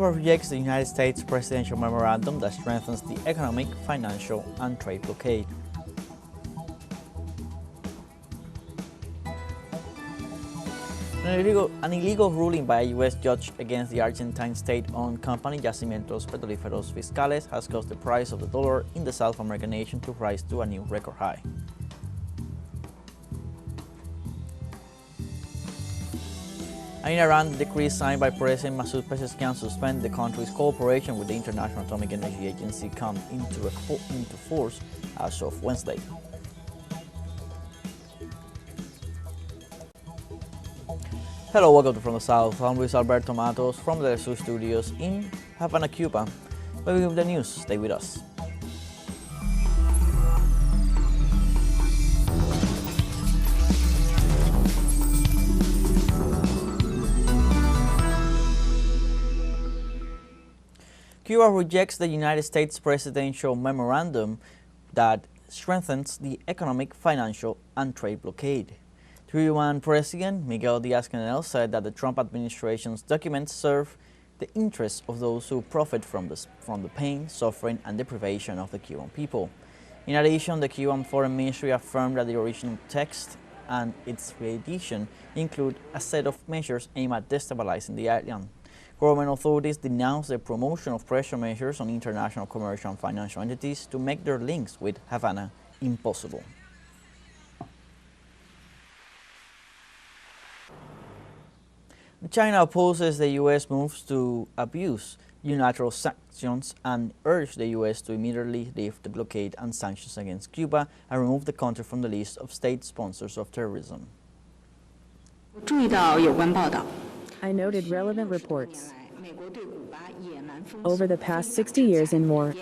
Cuba rejects the United States presidential memorandum that strengthens the economic, financial, and trade blockade. An illegal ruling by a U.S. judge against the Argentine state-owned company Yacimientos Petrolíferos Fiscales has caused the price of the dollar in the South American nation to rise to a new record high. And in Iran, the decree signed by President Masoud Pezeshkian suspend the country's cooperation with the International Atomic Energy Agency come into force as of Wednesday. Hello, welcome to From the South. I'm Luis Alberto Matos from the teleSUR studios in Havana, Cuba. We'll begin with the news. Stay with us. Cuba rejects the United States presidential memorandum that strengthens the economic, financial, and trade blockade. Cuban President Miguel Díaz-Canel said that the Trump administration's documents serve the interests of those who profit from the pain, suffering, and deprivation of the Cuban people. In addition, the Cuban Foreign Ministry affirmed that the original text and its reedition include a set of measures aimed at destabilizing the island. Government authorities denounced the promotion of pressure measures on international commercial and financial entities to make their links with Havana impossible. China opposes the U.S. moves to abuse unilateral sanctions and urged the U.S. to immediately lift the blockade and sanctions against Cuba and remove the country from the list of state sponsors of terrorism. I noted relevant reports. Over the past 60 years and more,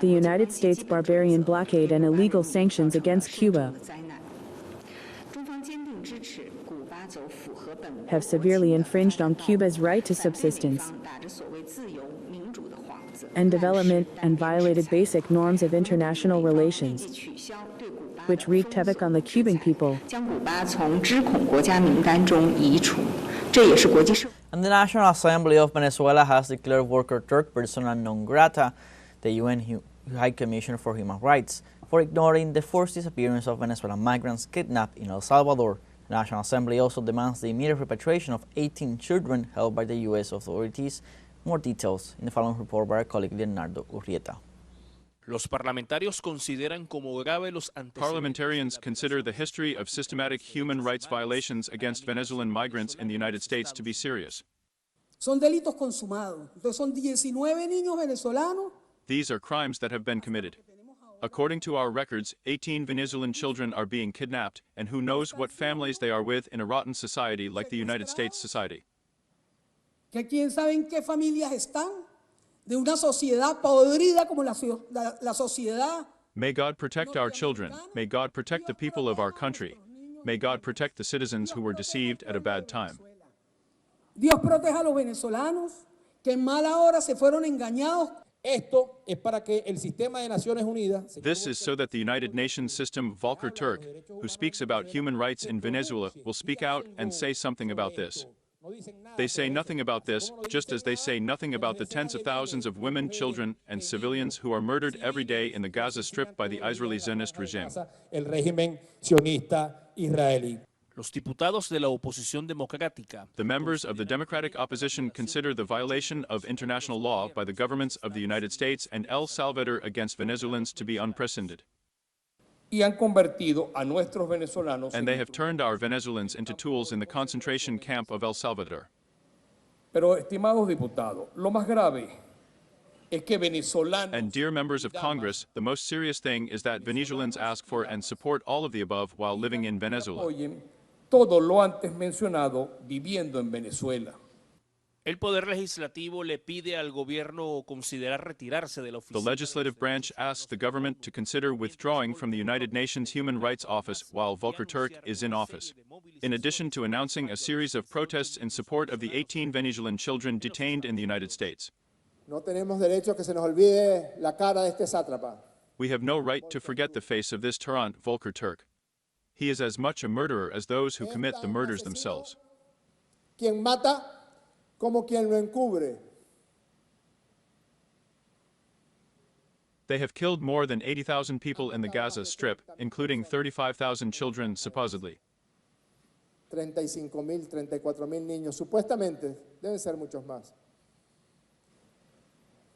the United States' barbarian blockade and illegal sanctions against Cuba have severely infringed on Cuba's right to subsistence and development and violated basic norms of international relations, which wreaked havoc on the Cuban people. And the National Assembly of Venezuela has declared Volker Turk persona non grata, the UN High Commissioner for Human Rights, for ignoring the forced disappearance of Venezuelan migrants kidnapped in El Salvador. The National Assembly also demands the immediate repatriation of 18 children held by the U.S. authorities. More details in the following report by our colleague Leonardo Urrieta. Parliamentarians consider the history of systematic human rights violations against Venezuelan migrants in the United States to be serious. Son delitos consumados. Entonces son 19 niños venezolanos. These are crimes that have been committed. According to our records, 18 Venezuelan children are being kidnapped, and who knows what families they are with in a rotten society like the United States society. Que quién sabe en qué familias están de una sociedad podrida como la sociedad. May God protect our children. May God protect the people of our country. May God protect the citizens who were deceived at a bad time. Dios proteja a los venezolanos que en mala hora se fueron engañados. Esto es para que el sistema de Naciones Unidas. This is so that the United Nations system Volker Turk, who speaks about human rights in Venezuela, will speak out and say something about this. They say nothing about this, just as they say nothing about the tens of thousands of women, children, and civilians who are murdered every day in the Gaza Strip by the Israeli Zionist regime. El régimen sionista israelí. Los diputados de la oposición democrática. The members of the Democratic opposition consider the violation of international law by the governments of the United States and El Salvador against Venezuelans to be unprecedented. Y han convertido a nuestros venezolanos. And they have turned our Venezuelans into tools in the concentration camp of El Salvador. Pero, estimados diputados, lo más grave es que venezolanos. And dear members of Congress, the most serious thing is that Venezuelans ask for and support all of the above while living in Venezuela. Todo lo antes mencionado viviendo en Venezuela. El Poder Legislativo le pide al gobierno considerar retirarse de la oficina. The legislative branch asks the government to consider withdrawing from the United Nations Human Rights Office while Volker Turk is in office. In addition to announcing a series of protests in support of the 18 Venezuelan children detained in the United States. No tenemos derecho a que se nos olvide la cara de este sátrapa. We have no right to forget the face of this tyrant, Volker Turk. He is as much a murderer as those who commit the murders themselves. quien mata como quien lo encubre. They have killed more than 80,000 people in the Gaza Strip, including 35,000 children, supposedly. 35,000, 34,000 niños, supuestamente, deben ser muchos más.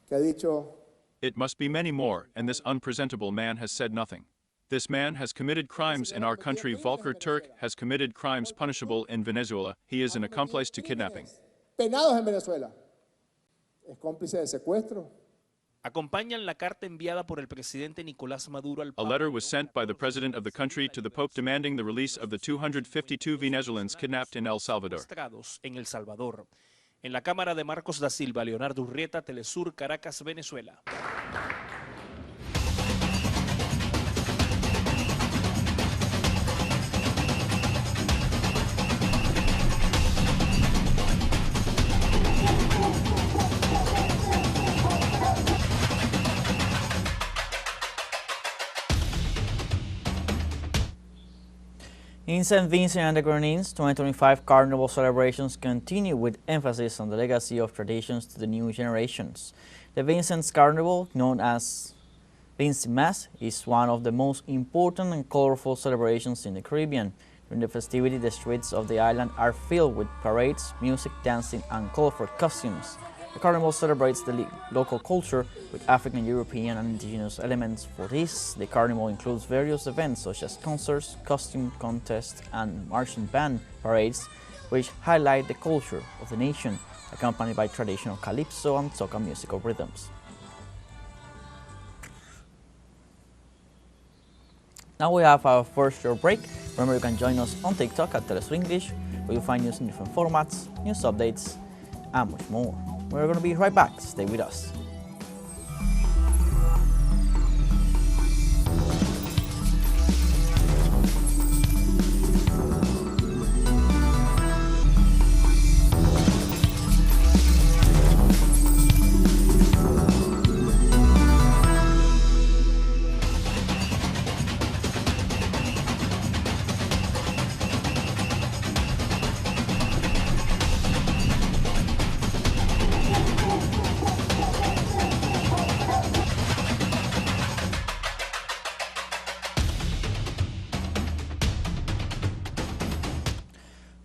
Que ha dicho, It must be many more, and this unpresentable man has said nothing. This man has committed crimes in our country. Volker Turk has committed crimes punishable in Venezuela. He is an accomplice to kidnapping. penados en Venezuela. Es cómplice de secuestro. Acompañan la carta enviada por el presidente Nicolás Maduro al A Papa letter was sent by the president of the country to the Pope demanding the release of the 252 Venezuelans kidnapped in El Salvador. en El Salvador. En la cámara de Marcos da Silva, Leonardo Urrieta, Telesur, Caracas, Venezuela. In St. Vincent and the Grenadines, 2025 Carnival celebrations continue with emphasis on the legacy of traditions to the new generations. The Vincent's Carnival, known as Vincimas, is one of the most important and colorful celebrations in the Caribbean. During the festivity, the streets of the island are filled with parades, music, dancing, and colorful costumes. The carnival celebrates the local culture with African, European, and indigenous elements. For this, the carnival includes various events such as concerts, costume contests, and marching band parades, which highlight the culture of the nation, accompanied by traditional calypso and soca musical rhythms. Now we have our first short break. Remember, you can join us on TikTok at teleSUR English, where you'll find news in different formats, news updates, and much more. We're going to be right back. Stay with us.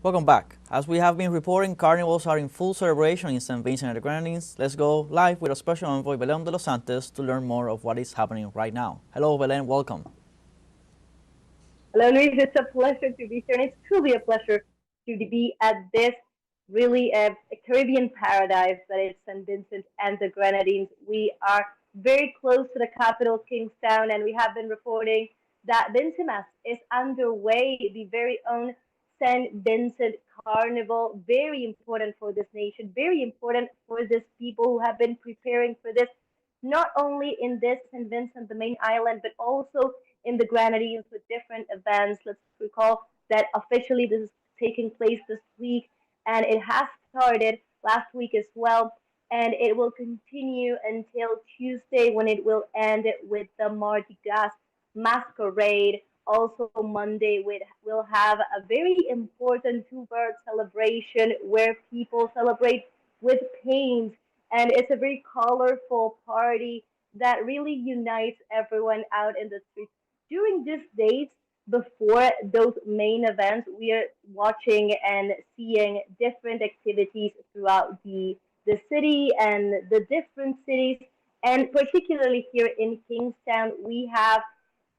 Welcome back. As we have been reporting, carnivals are in full celebration in St. Vincent and the Grenadines. Let's go live with our special envoy, Belén de los Santos, to learn more of what is happening right now. Hello, Belén, welcome. Hello, Luis. It's a pleasure to be here, and it's truly a pleasure to be at this really a Caribbean paradise that is St. Vincent and the Grenadines. We are very close to the capital, Kingstown, and we have been reporting that Vincimas is underway, the very own St. Vincent Carnival. Very important for this nation, very important for this people who have been preparing for this, not only in this St. Vincent, the main island, but also in the Grenadines with different events. Let's recall that officially this is taking place this week, and it has started last week as well, and it will continue until Tuesday when it will end with the Mardi Gras masquerade. Also Monday we'll have a very important two-bird celebration where people celebrate with paint, and it's a very colorful party that really unites everyone out in the streets. During these days before those main events, we are watching and seeing different activities throughout the city and the different cities, and particularly here in Kingstown, we have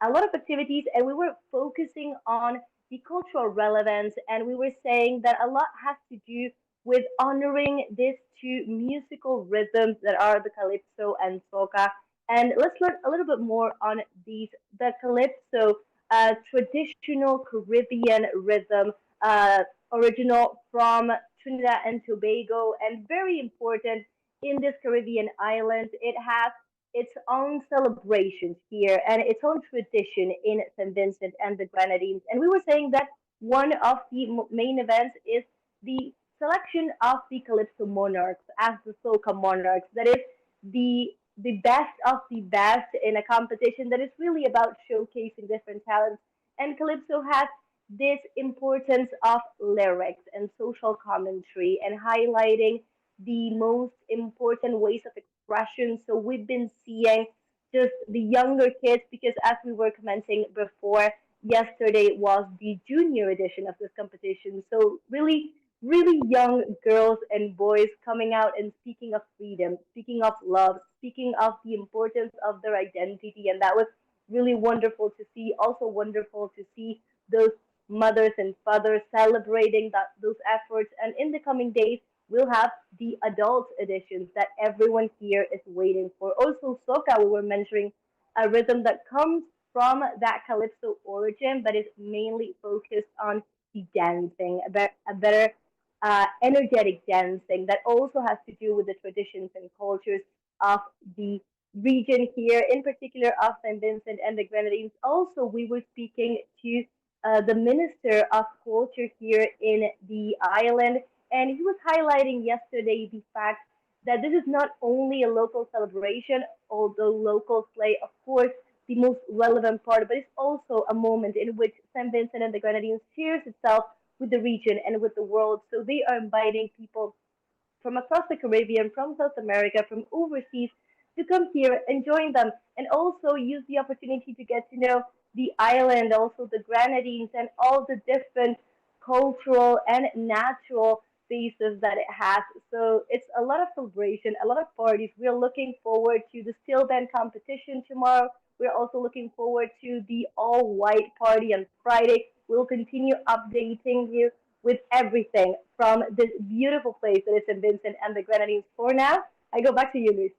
a lot of activities, and we were focusing on the cultural relevance, and we were saying that a lot has to do with honoring these two musical rhythms that are the calypso and soca. And let's learn a little bit more on these. The calypso, traditional Caribbean rhythm, original from Trinidad and Tobago, and very important in this Caribbean island. It has its own celebrations here and its own tradition in St. Vincent and the Grenadines. And we were saying that one of the main events is the selection of the Calypso monarchs as the soca monarchs. That is the best of the best in a competition that is really about showcasing different talents. And Calypso has this importance of lyrics and social commentary and highlighting the most important ways of expression. So we've been seeing just the younger kids, because as we were commenting before, yesterday was the junior edition of this competition. So really, really young girls and boys coming out and speaking of freedom, speaking of love, speaking of the importance of their identity. And that was really wonderful to see. Also wonderful to see those mothers and fathers celebrating those efforts. And in the coming days, we'll have the adult editions that everyone here is waiting for. Also, soca, we were mentioning a rhythm that comes from that calypso origin, but is mainly focused on the dancing, a better energetic dancing that also has to do with the traditions and cultures of the region here, in particular of St. Vincent and the Grenadines. Also, we were speaking to the Minister of Culture here in the island, and he was highlighting yesterday the fact that this is not only a local celebration, although locals play, of course, the most relevant part, but it's also a moment in which St. Vincent and the Grenadines shares itself with the region and with the world. So they are inviting people from across the Caribbean, from South America, from overseas to come here and join them, and also use the opportunity to get to know the island, also the Grenadines, and all the different cultural and natural faces that it has. So it's a lot of celebration, a lot of parties. We're looking forward to the steel band competition tomorrow. We're also looking forward to the all white party on Friday. We'll continue updating you with everything from this beautiful place that is St. Vincent and the Grenadines. For now, I go back to you, Luis.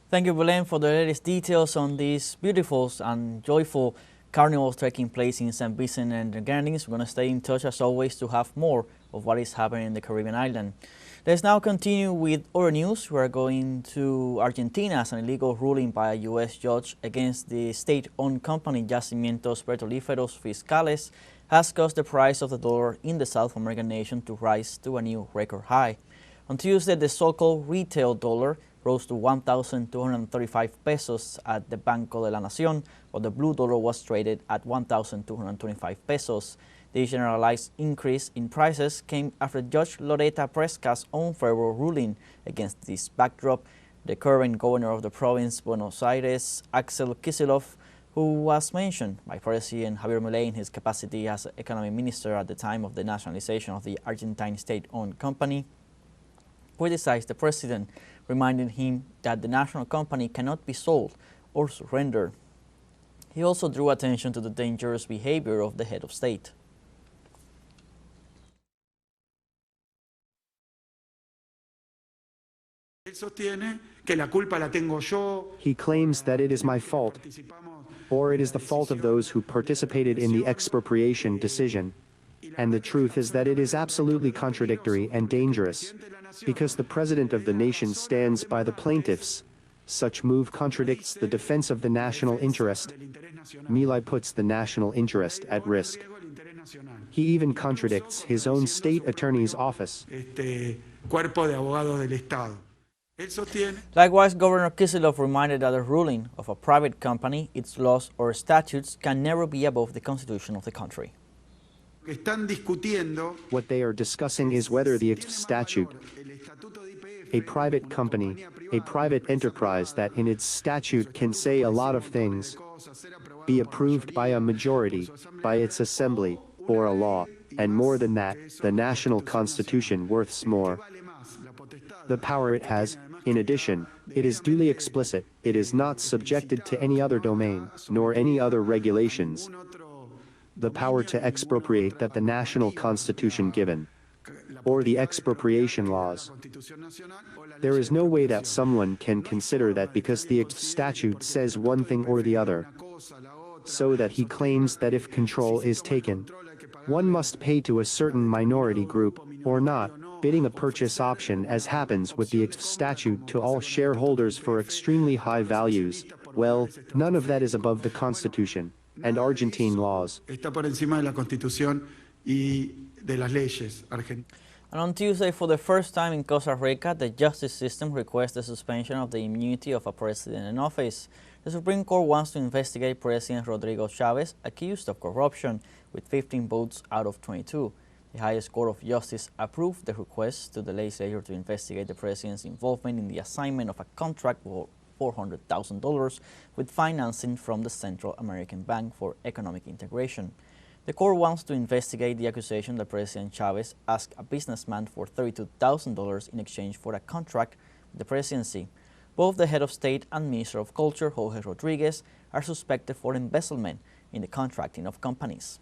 Thank you, Belen, for the latest details on these beautiful and joyful carnivals taking place in St. Vincent and the Grenadines. We're going to stay in touch as always to have more of what is happening in the Caribbean island. Let's now continue with other news. We're going to Argentina as an illegal ruling by a U.S. judge against the state-owned company Yacimientos Petrolíferos Fiscales has caused the price of the dollar in the South American nation to rise to a new record high. On Tuesday, the so-called retail dollar rose to 1,235 pesos at the Banco de la Nación, while the blue dollar was traded at 1,225 pesos. The generalized increase in prices came after Judge Loreta Presca's unfavorable ruling. Against this backdrop, the current governor of the province, Buenos Aires, Axel Kicillof, who was mentioned by President Javier Milei in his capacity as economy minister at the time of the nationalization of the Argentine state-owned company, criticized the president, reminding him that the national company cannot be sold or surrendered. He also drew attention to the dangerous behavior of the head of state. He claims that it is my fault, or it is the fault of those who participated in the expropriation decision. And the truth is that it is absolutely contradictory and dangerous, because the president of the nation stands by the plaintiffs. Such move contradicts the defense of the national interest. Milei puts the national interest at risk. He even contradicts his own state attorney's office. Likewise, Governor Kicillof reminded that the ruling of a private company, its laws or statutes can never be above the constitution of the country. What they are discussing is whether the statute, a private company, a private enterprise that in its statute can say a lot of things, be approved by a majority, by its assembly, or a law, and more than that, the national constitution worths more. The power it has, in addition, it is duly explicit, it is not subjected to any other domain, nor any other regulations. The power to expropriate that the national constitution given, or the expropriation laws. There is no way that someone can consider that because the statute says one thing or the other, so that he claims that if control is taken, one must pay to a certain minority group, or not, bidding a purchase option as happens with the statute to all shareholders for extremely high values. Well, none of that is above the Constitution and Argentine laws. And on Tuesday, for the first time in Costa Rica, the justice system requests the suspension of the immunity of a president in office. The Supreme Court wants to investigate President Rodrigo Chavez, accused of corruption, with 15 votes out of 22. The highest court of justice approved the request to the legislature to investigate the president's involvement in the assignment of a contract for $400,000 with financing from the Central American Bank for Economic Integration. The court wants to investigate the accusation that President Chavez asked a businessman for $32,000 in exchange for a contract with the presidency. Both the head of state and Minister of Culture, Jorge Rodriguez, are suspected for embezzlement in the contracting of companies.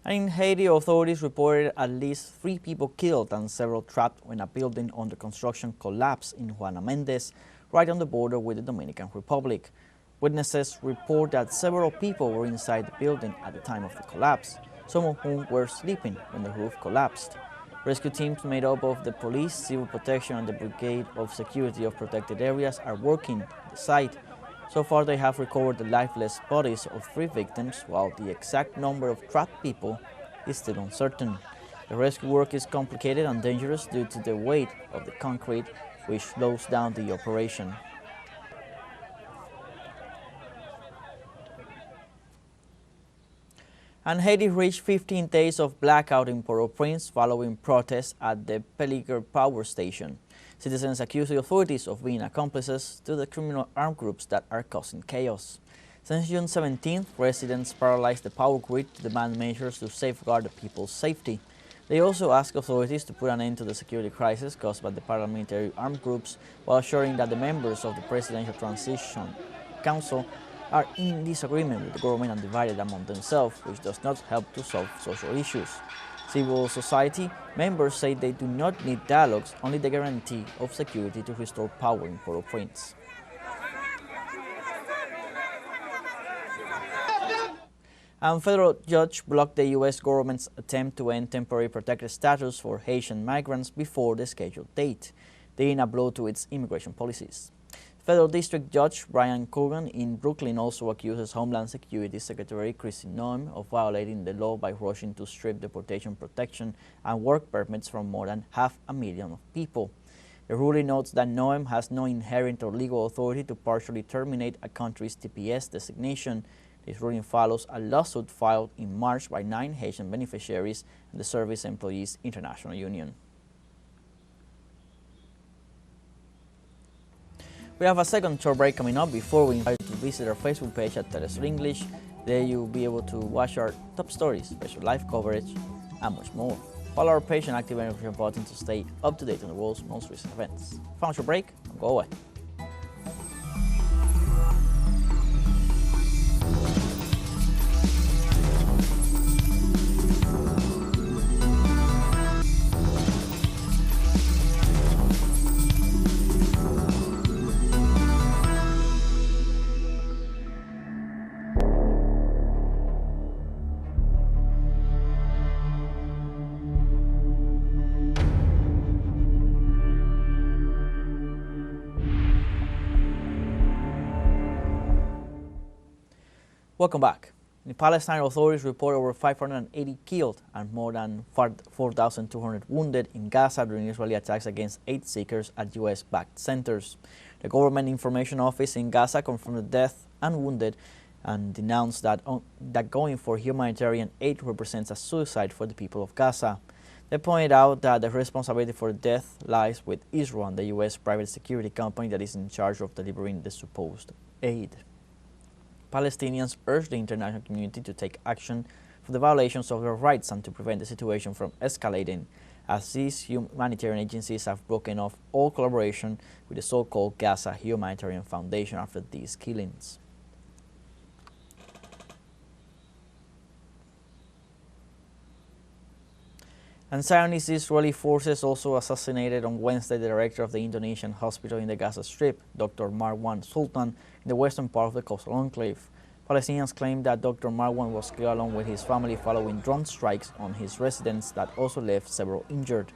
And in Haiti, authorities reported at least 3 people killed and several trapped when a building under construction collapsed in Juana Mendez, right on the border with the Dominican Republic. Witnesses report that several people were inside the building at the time of the collapse, some of whom were sleeping when the roof collapsed. Rescue teams made up of the police, civil protection, and the Brigade of Security of Protected Areas are working at the site. So far, they have recovered the lifeless bodies of 3 victims, while the exact number of trapped people is still uncertain. The rescue work is complicated and dangerous due to the weight of the concrete, which slows down the operation. And Haiti reached 15 days of blackout in Port-au-Prince following protests at the Pelican power station. Citizens accuse the authorities of being accomplices to the criminal armed groups that are causing chaos. Since June 17th, residents paralyzed the power grid to demand measures to safeguard the people's safety. They also ask authorities to put an end to the security crisis caused by the paramilitary armed groups while assuring that the members of the Presidential Transition Council are in disagreement with the government and divided among themselves, which does not help to solve social issues. Civil society members say they do not need dialogues, only the guarantee of security to restore power in Port-au-Prince. A federal judge blocked the U.S. government's attempt to end temporary protected status for Haitian migrants before the scheduled date, dealing a blow to its immigration policies. Federal District Judge Brian Coogan in Brooklyn also accuses Homeland Security Secretary Kristi Noem of violating the law by rushing to strip deportation protection and work permits from more than 500,000 people. The ruling notes that Noem has no inherent or legal authority to partially terminate a country's TPS designation. This ruling follows a lawsuit filed in March by 9 Haitian beneficiaries and the Service Employees International Union. We have a second short break coming up. Before we invite you to visit our Facebook page at teleSUR English. There you'll be able to watch our top stories, special live coverage, and much more. Follow our page and activate the notification button to stay up to date on the world's most recent events. Final short break, don't go away. Welcome back. The Palestinian authorities report over 580 killed and more than 4,200 wounded in Gaza during Israeli attacks against aid seekers at U.S.-backed centers. The Government Information Office in Gaza confirmed the death and wounded and denounced that going for humanitarian aid represents a suicide for the people of Gaza. They pointed out that the responsibility for the death lies with Israel and the U.S. private security company that is in charge of delivering the supposed aid. Palestinians urged the international community to take action for the violations of their rights and to prevent the situation from escalating, as these humanitarian agencies have broken off all collaboration with the so-called Gaza Humanitarian Foundation after these killings. And Zionist Israeli forces also assassinated on Wednesday the director of the Indonesian hospital in the Gaza Strip, Dr. Marwan Sultan, in the western part of the coastal enclave. Palestinians claim that Dr. Marwan was killed along with his family following drone strikes on his residence that also left several injured.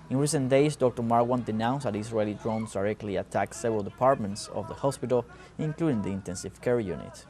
In recent days, Dr. Marwan denounced that Israeli drones directly attacked several departments of the hospital, including the intensive care unit.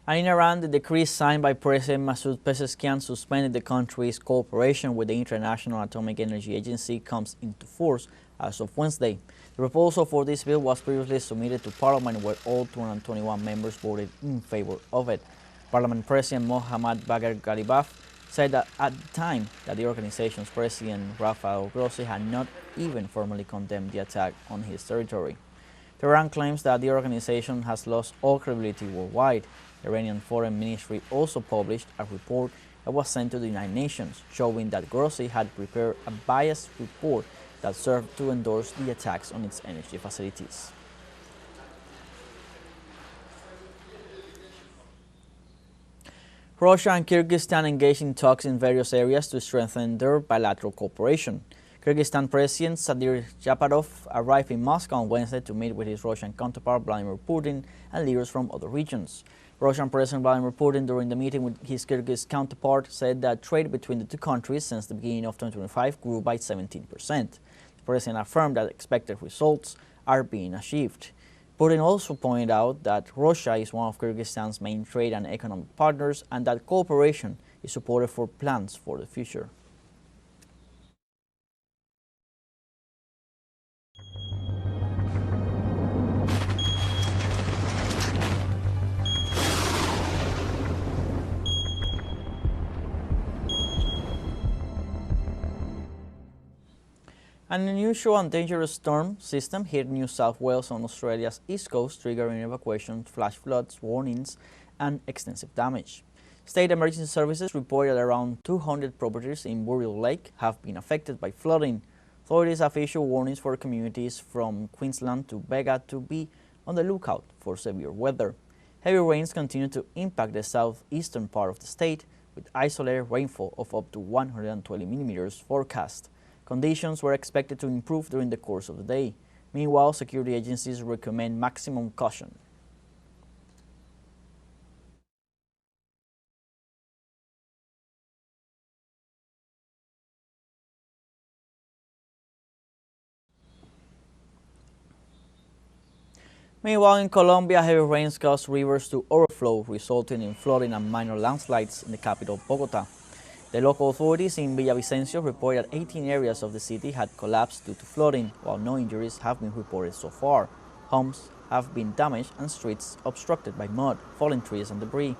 And in Iran, the decree signed by President Masoud Pezeshkian suspended the country's cooperation with the International Atomic Energy Agency comes into force as of Wednesday. The proposal for this bill was previously submitted to Parliament, where all 221 members voted in favor of it. Parliament President Mohammad Bagher Ghalibaf said that at the time that the organization's president Rafael Grossi had not even formally condemned the attack on his territory. Tehran claims that the organization has lost all credibility worldwide. The Iranian Foreign Ministry also published a report that was sent to the United Nations, showing that Grossi had prepared a biased report that served to endorse the attacks on its energy facilities. Russia and Kyrgyzstan engaged in talks in various areas to strengthen their bilateral cooperation. Kyrgyzstan President Sadir Japarov arrived in Moscow on Wednesday to meet with his Russian counterpart Vladimir Putin and leaders from other regions. Russian President Vladimir Putin, during the meeting with his Kyrgyz counterpart, said that trade between the two countries since the beginning of 2025 grew by 17%. The president affirmed that expected results are being achieved. Putin also pointed out that Russia is one of Kyrgyzstan's main trade and economic partners and that cooperation is supported for plans for the future. An unusual and dangerous storm system hit New South Wales on Australia's east coast, triggering evacuations, flash floods, warnings, and extensive damage. State emergency services reported that around 200 properties in Burial Lake have been affected by flooding. Authorities have issued warnings for communities from Queensland to Vega to be on the lookout for severe weather. Heavy rains continue to impact the southeastern part of the state, with isolated rainfall of up to 120 millimeters forecast. Conditions were expected to improve during the course of the day. Meanwhile, security agencies recommend maximum caution. Meanwhile, in Colombia, heavy rains caused rivers to overflow, resulting in flooding and minor landslides in the capital, Bogota. The local authorities in Villavicencio reported that 18 areas of the city had collapsed due to flooding, while no injuries have been reported so far. Homes have been damaged and streets obstructed by mud, fallen trees and debris.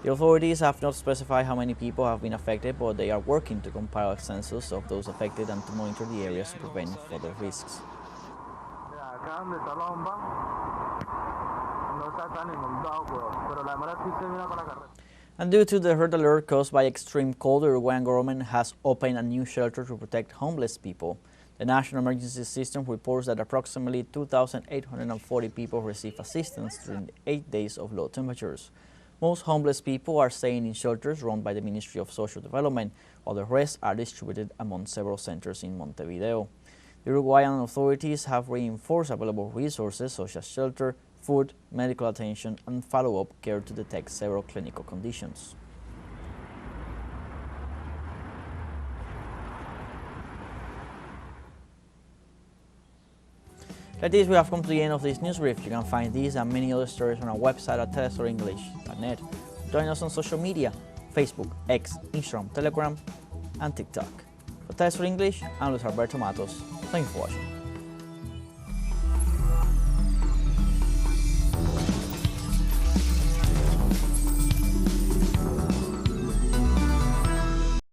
The authorities have not specified how many people have been affected, but they are working to compile a census of those affected and to monitor the areas to prevent further risks. And due to the red alert caused by extreme cold, the Uruguayan government has opened a new shelter to protect homeless people. The National Emergency System reports that approximately 2,840 people receive assistance during the 8 days of low temperatures. Most homeless people are staying in shelters run by the Ministry of Social Development, while the rest are distributed among several centers in Montevideo. The Uruguayan authorities have reinforced available resources such as shelter, food, medical attention, and follow-up care to detect several clinical conditions. Like this, we have come to the end of this news brief. You can find these and many other stories on our website at telesurenglish.net. Join us on social media: Facebook, X, Instagram, Telegram, and TikTok. For TeleSUR English, I'm Luis Alberto Matos. Thank you for watching.